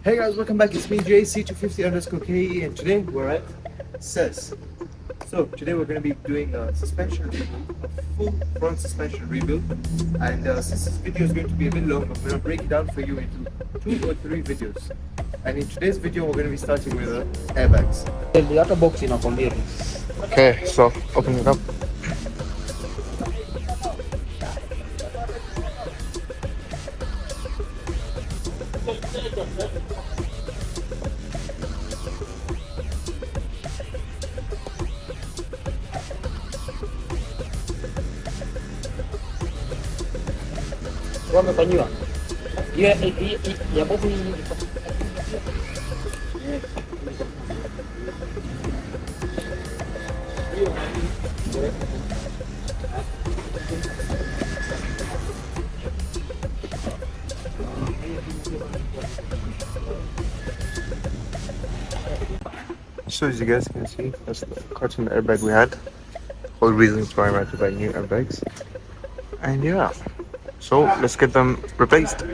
Hey guys, welcome back. It's me, JC250_KE, and today we're at SES. So today we're going to be doing a suspension rebuild, a full front suspension rebuild. And since this video is going to be a bit long, I'm going to break it down for you into 2 or 3 videos. And in today's video, we're going to be starting with airbags. Okay, so open it up. Wamefanyiwa ya bofu So as you guys can see, that's the carton airbag we had. All reasons why I had to buy new airbags. And yeah, so let's get them replaced.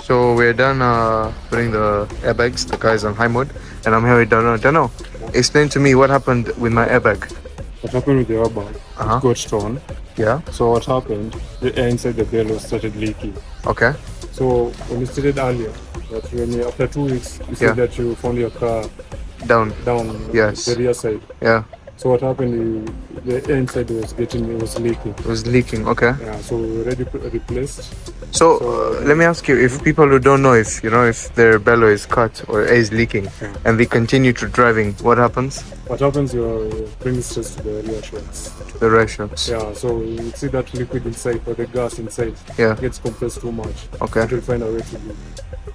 So we're done putting the airbags. The guy's on high mode, and I'm here with Dano. Dano, explain to me what happened with my airbag. What happened with the airbag? Uh-huh. It got torn. Yeah. So what happened? The air inside the bellows started leaking. Okay. So when you stated earlier that after 2 weeks you said that you found your car Down. Yes. the rear side. Yeah. So what happened? The air inside was leaking. It was leaking. Okay. Yeah. So we already replaced. So let me ask you: if people who don't know, if their bellow is cut or air is leaking, and they continue to driving, what happens? What happens? You bring stress to the rear shocks. The rear shocks. Yeah. So you see that liquid inside or the gas inside. Yeah. Gets compressed too much. Okay. It will find a way to leak.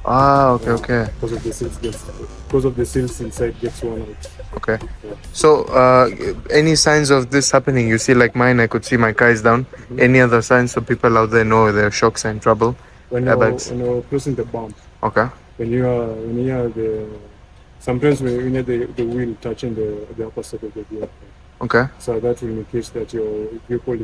Ah. Okay. Okay. Because of the seals inside gets worn out. Okay. Yeah. So, any signs of this happening? You see, like mine, I could see my car is down. Mm-hmm. Any other signs so people out there know their shocks are in trouble? When you're pressing the bump, Okay. when you are sometimes when you hear the wheel touching the upper side of the vehicle, Okay. so that will indicate that your vehicle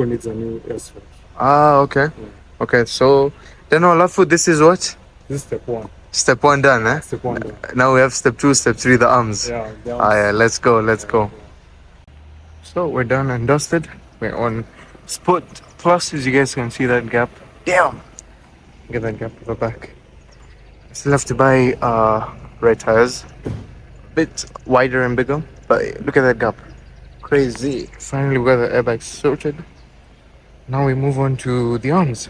needs a new air strap. Ah. Okay. Yeah. Okay. So, then Olafu, this is what? This is step 1. Step 1 done, eh? Step 1 done. Now we have step 2, step 3, the arms. Yeah. Ah, yeah. Let's go. Let's go. So we're done and dusted. We're on Sport Plus, as you guys can see that gap. Damn! Look at that gap at the back. Still have to buy red tires. Bit wider and bigger, but look at that gap. Crazy. Finally we got the airbags sorted. Now we move on to the arms.